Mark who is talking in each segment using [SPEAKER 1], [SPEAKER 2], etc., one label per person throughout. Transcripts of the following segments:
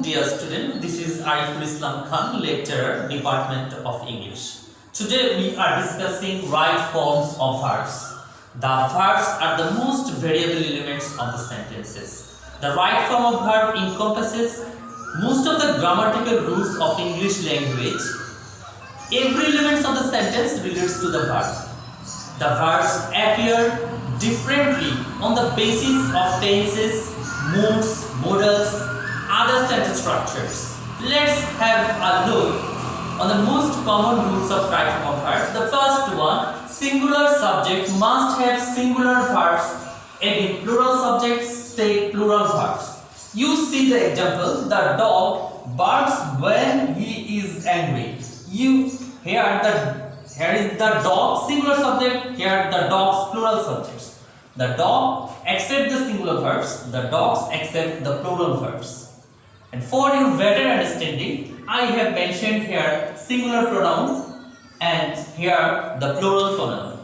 [SPEAKER 1] dear student. This is Ariful Islam Khan, lecturer, Department of English. Today we are discussing right forms of verbs. The verbs are the most variable elements of the sentences. The right form of verb encompasses most of the grammatical rules of English language. Every element of the sentence relates to the verb. The verbs appear differently on the basis of tenses, moods, modals, other sentence structures. Let's have a look on the most common rules of right form of verbs. The first one, singular subject must have singular verbs. Again, plural subjects take plural verbs. You see the example, the dog barks when he is angry. Here is the dog singular subject, here the dog's plural subjects. The dog accept the singular verbs, the dogs accept the plural verbs. And for your better understanding, I have mentioned here singular pronoun and here the plural pronoun.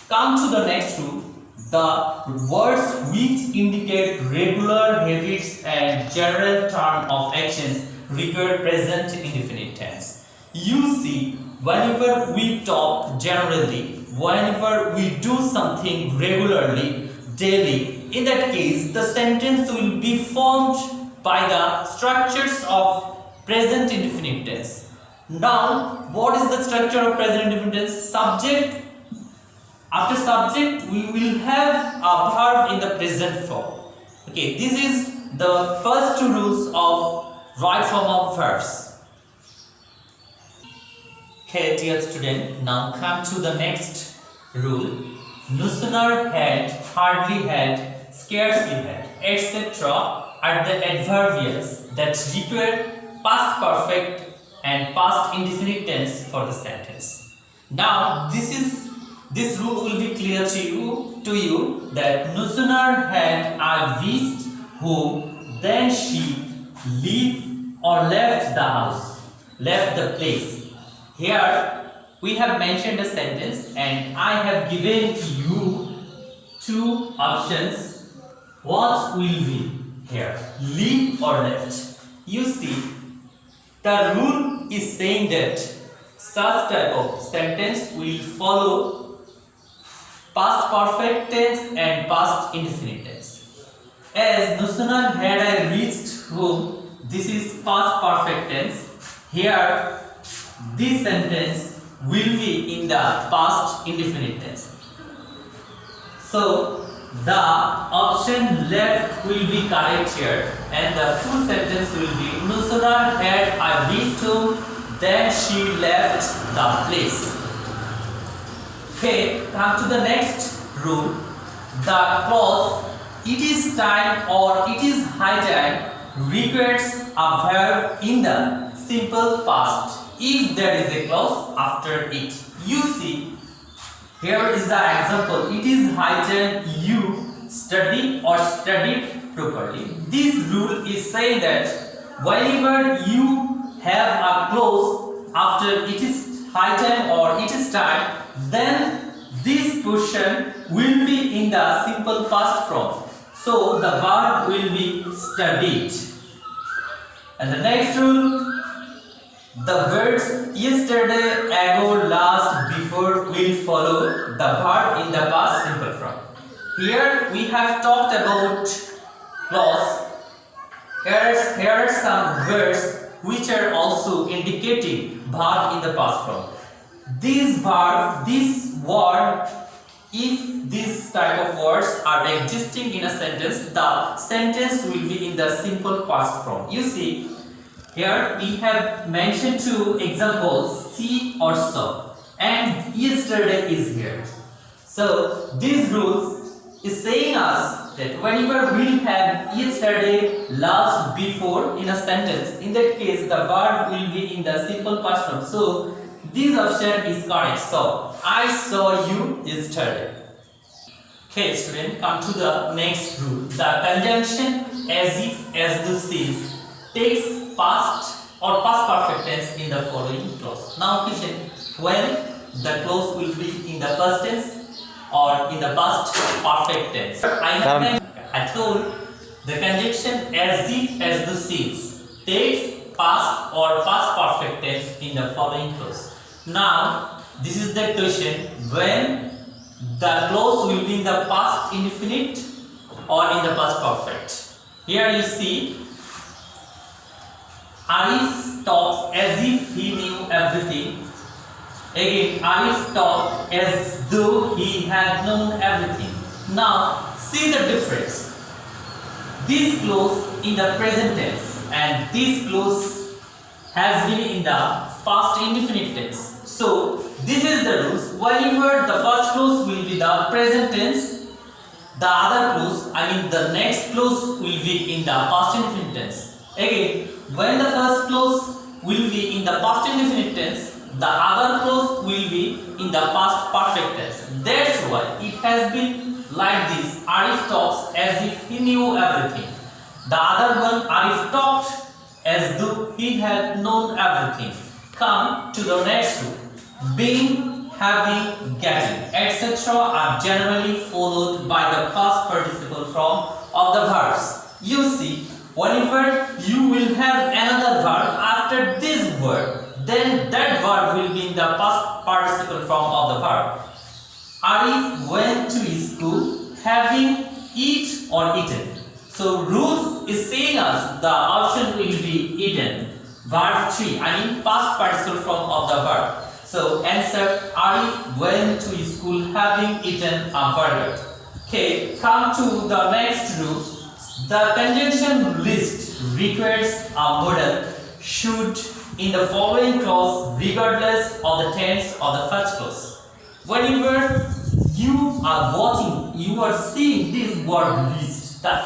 [SPEAKER 1] Come to the next rule. The words which indicate regular habits and general turn of actions require present indefinite tense. You see, whenever we talk generally, whenever we do something regularly, daily, in that case, the sentence will be formed by the structures of present indefinite tense. Now, what is the structure of present indefinite tense? Subject. After subject, we will have a verb in the present form. Okay, this is the first two rules of right form of verbs. Okay, dear student, now come to the next rule. No sooner had, hardly had, scarcely had, etc. are the adverbials that require past perfect and past indefinite tense for the sentence. Now, this rule will be clear to you that no sooner had I reached home than she leave or left the house, left the place. Here we have mentioned a sentence and I have given you two options. What will be here? Leave or left? You see, the rule is saying that such type of sentence will follow past perfect tense and past indefinite tense. As no sooner had I reached home, this is past perfect tense. Here this sentence will be in the past indefinite tense. So the option left will be correct here and the full sentence will be no sooner had I reached home than she left the place. Okay, come to the next rule. The clause it is time or it is high time requires a verb in the simple past if there is a clause after it. You see, here is the example. It is high time you study or studied properly. This rule is saying that whenever you have a clause after it is high time or it is time, then this question will be in the simple past form. So the verb will be studied. And the next rule, the words yesterday, ago, last, before will follow the verb in the past simple form. Here we have talked about clause. Here are some words which are also indicating verb in the past form. This verb, this word, if this type of words are existing in a sentence, the sentence will be in the simple past form. You see, here we have mentioned two examples, see or saw, and yesterday is here. So these rules is saying us that whenever we have yesterday, last, before in a sentence, in that case the verb will be in the simple past form. So this option is correct. So I saw you yesterday. Okay, student, come to the next rule. The conjunction as if, as though, since takes past or past perfect tense in the following clause. Now question, when the clause will be in the past tense or in the past perfect tense. I told the conjunction as if, as though, since takes past or past perfect tense in the following clause. Now, this is the question: when the clause will be in the past indefinite or in the past perfect. Here you see, Arif talks as if he knew everything. Again, Arif talked as though he had known everything. Now, see the difference. This clause in the present tense and this clause has been in the past indefinite tense. So, this is the rules. Whenever the first clause will be the present tense, the other clause, the next clause will be in the past indefinite tense. Again, when the first clause will be in the past indefinite tense, the other clause will be in the past perfect tense. That's why it has been like this. Arif talks as if he knew everything. The other one, Arif talked as though he had known everything. Come to the next rule. Being, having, getting, etc. are generally followed by the past participle form of the verbs. You see, whenever you will have another verb after this word, then that verb will be in the past participle form of the verb. Arif went to school having eat or eaten. So rules is saying us the option will be eaten. Verb 3, past participle form of the verb. So answer, Arif went to school having eaten a burger. Okay, come to the next rule. The conjunction list requires a modal should in the following clause regardless of the tense of the first clause. Whenever you are watching, you are seeing this word list, the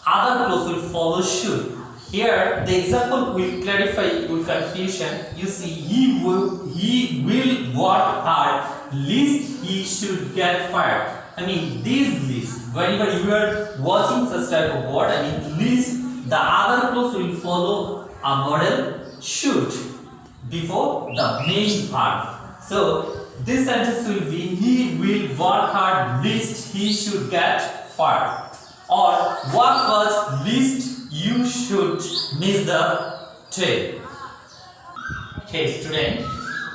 [SPEAKER 1] other clause will follow should. Here the example will clarify your confusion. You see, he will work hard, lest he should get fired. This list, whenever you are watching such type of word, list, the other clause will follow a modal should before the main verb. So this sentence will be, he will work hard, lest he should get fired. Or work first, lest you should miss the train. Okay, student,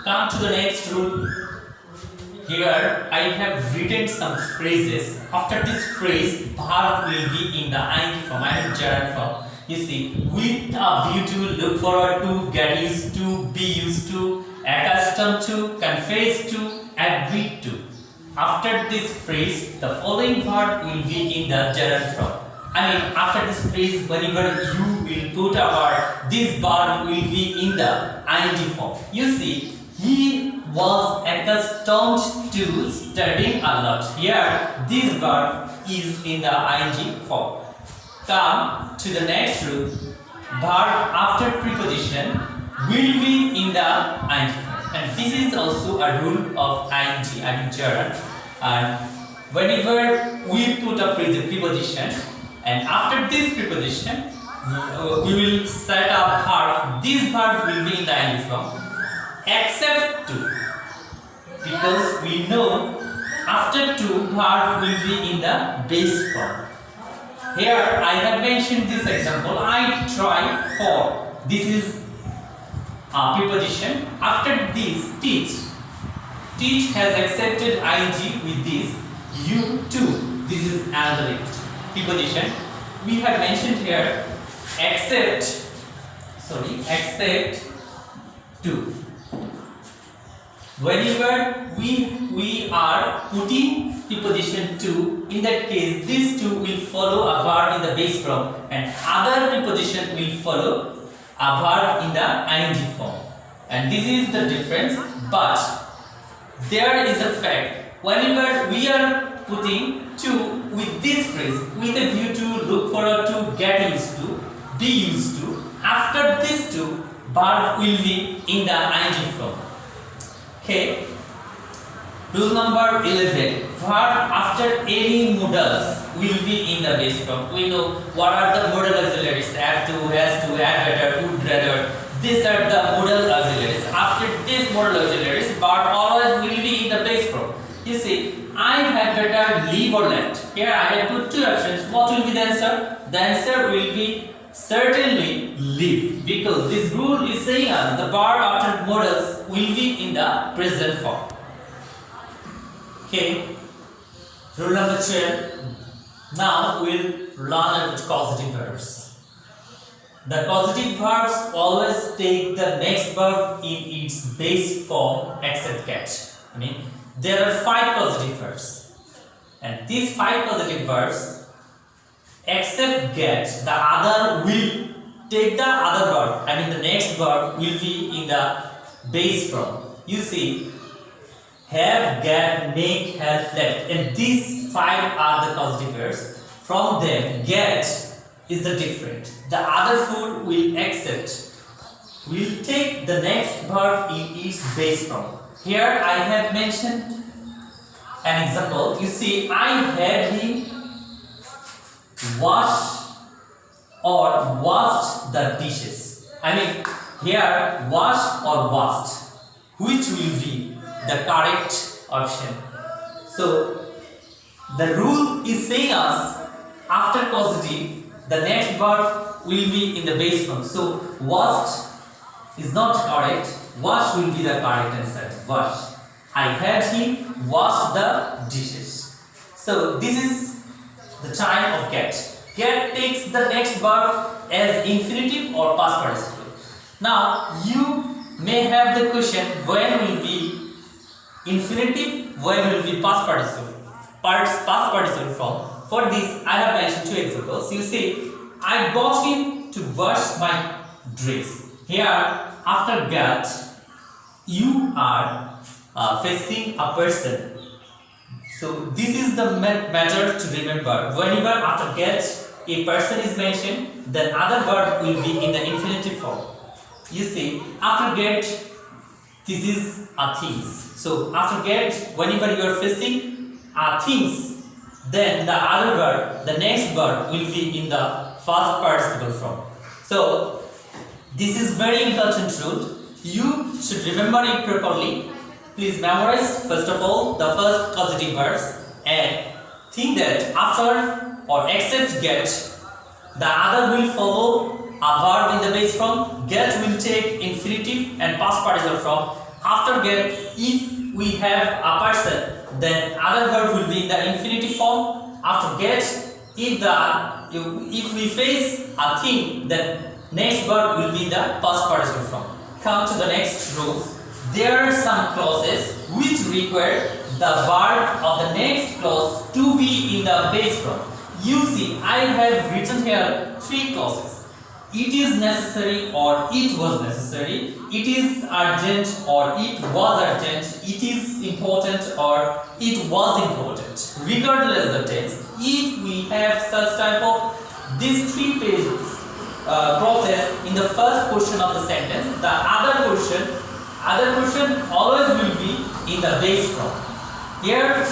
[SPEAKER 1] come to the next rule. Here I have written some phrases. After this phrase, verb will be in the ing form, gerund form. You see, with a view to, look forward to, get used to, be used to, accustomed to, confess to, agree to. After this phrase, the following verb will be in the gerund form. After this phrase, whenever you will put a word, this verb will be in the ing form. You see, he was accustomed to studying a lot. Here, this verb is in the ing form. Come to the next rule. Verb after preposition will be in the ing form. And this is also a rule of ing, gerund. And whenever we put a preposition, and after this preposition, we will set up verb. This verb will be in the ing form, except to, because we know after to verb will be in the base form. Here I have mentioned this example. I try for. This is a preposition. After this, teach. Teach has accepted ing with this. You too. This is another preposition. We have mentioned here except to. Whenever we are putting preposition to, in that case this to will follow a verb in the base form and other preposition will follow a verb in the ing form. And this is the difference, but there is a fact. Whenever we are putting to with this phrase, with a view to, look forward to, get used to, be used to, after this to, verb will be in the ing form. Okay. Rule number 11. Verb after any modals will be in the base form. We know what are the modal auxiliaries. Have to, has to, had better, would rather. These are the modal auxiliaries. After these modal auxiliaries, verb always will be in the base form. You see, I had better leave or left. Here I have put two options. What will be the answer? The answer will be certainly live, because this rule is saying us the verb after modals will be in the present form. Okay, rule number 12. Now we'll learn about causative verbs. The causative verbs always take the next verb in its base form except get. I mean, there are 5 causative verbs, and these 5 causative verbs except get, the other will take the other verb. I mean, the next verb will be in the base form. You see, have, get, make, have, left, and these 5 are the causative verbs. From them, get is the different. The other 4 will accept, will take the next verb in its base form. Here I have mentioned an example. You see, I had him wash or washed the dishes. I mean, here wash or washed, which will be the correct option. So the rule is saying us after causative the next verb will be in the base form. So washed is not correct. Wash will be the correct answer. Wash. I had him wash the dishes. So this is the time of get. Get takes the next verb as infinitive or past participle. Now you may have the question, when will be infinitive, when will be past participle? Past participle form. For this, I have mentioned 2 examples. You see, I got him to wash my dress. Here, after get, you are facing a person. So this is the matter to remember. Whenever after get a person is mentioned, then other verb will be in the infinitive form. You see, after get, this is a things. So after get, whenever you are facing a things, then the other verb, the next verb will be in the first participle form. So this is very important rule. You should remember it properly. Please memorize first of all the first causative verbs and think that after or except get, the other will follow a verb in the base form. Get will take infinitive and past participle form. After get, if we have a person, then other verb will be in the infinitive form. After get, if we face a thing, then next verb will be in the past participle form. Come to the next rules. There are some clauses which require the verb of the next clause to be in the base form. You see, I have written here 3 clauses. It is necessary or it was necessary. It is urgent or it was urgent. It is important or it was important. Regardless the tense, if we have such type of these 3 pages clauses in the first portion of the sentence, the other portion always will be in the base form. Here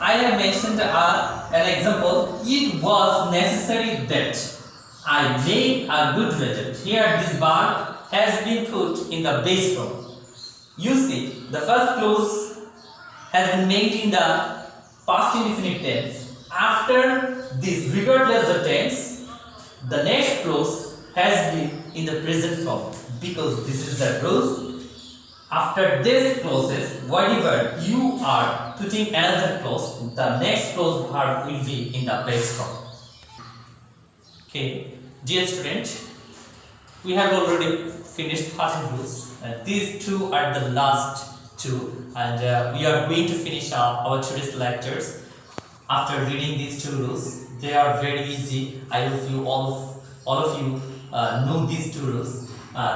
[SPEAKER 1] I have mentioned an example. It was necessary that I made a good result. Here this verb has been put in the base form. You see, the first clause has been made in the past indefinite tense. After this, regardless the tense, the next clause has been in the present form, because this is the rules. After this clauses, whenever you are putting another clause, the next clause verb will be in the base form. Okay, dear student, we have already finished 13 rules. These 2 are the last 2, and we are going to finish our today's lectures. After reading these 2 rules, they are very easy. I hope you all of you know these 2 rules.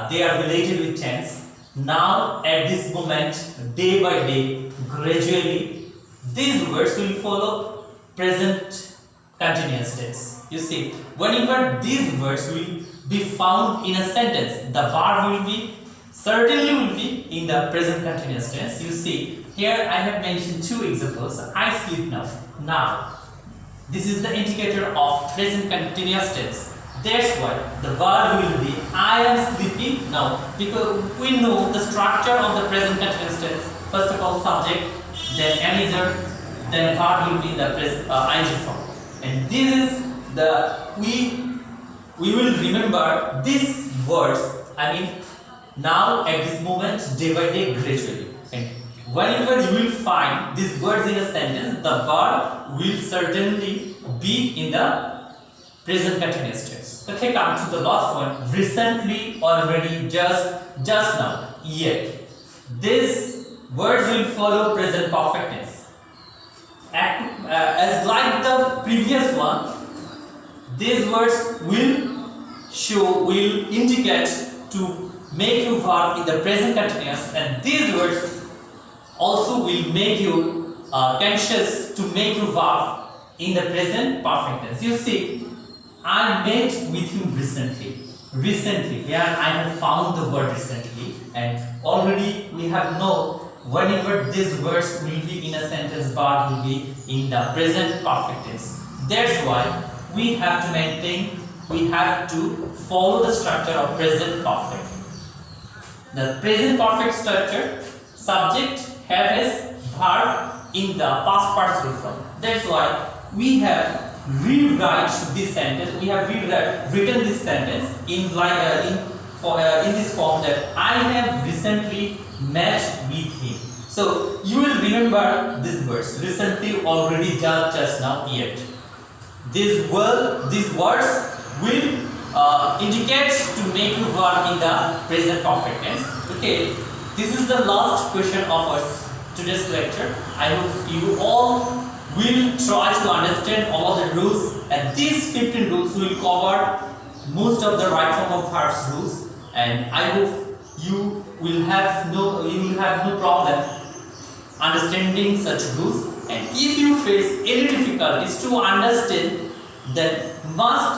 [SPEAKER 1] They are related with tense. Now, at this moment, day by day, gradually, these words will follow present continuous tense. You see, whenever these words will be found in a sentence, the verb will be in the present continuous tense. You see, here I have mentioned 2 examples. I sleep now. Now, this is the indicator of present continuous tense. That's why the verb will be I am sleeping now, because we know the structure of the present continuous tense. First of all, subject, then manager, then verb will be in the present ing form. And this is we we will remember these words, I mean now at this moment, day by day, gradually. And whenever you will find these words in a sentence, the verb will certainly be in the present continuous tense. Okay, come to the last one. Recently, already, just now, yet. These words will follow present perfect tense. As like the previous one, these words will indicate to make you verb in the present continuous, and these words also will make you conscious to make you verb in the present perfect tense. You see, I met with him recently. Recently, here I have found the word recently, and already we have known whenever these words will be in a sentence, verb will be in the present perfect tense. That's why we have to maintain, we have to follow the structure of present perfect. The present perfect structure, subject, has verb in the past participle form. That's why we have rewrite this sentence. We have written this sentence in this form that I have recently met with him. So you will remember these words. Recently, already, just now, yet. These words will indicate to make you verb in the present perfect tense. Okay, this is the last question of our today's lecture. I hope you all will try to understand all the rules, and these 15 rules will cover most of the right form of verbs rules, and I hope you will have no problem understanding such rules. And if you face any difficulties to understand, then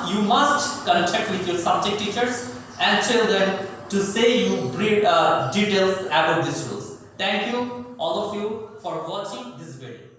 [SPEAKER 1] you must contact with your subject teachers and tell them to say you details about these rules. Thank you all of you for watching this video.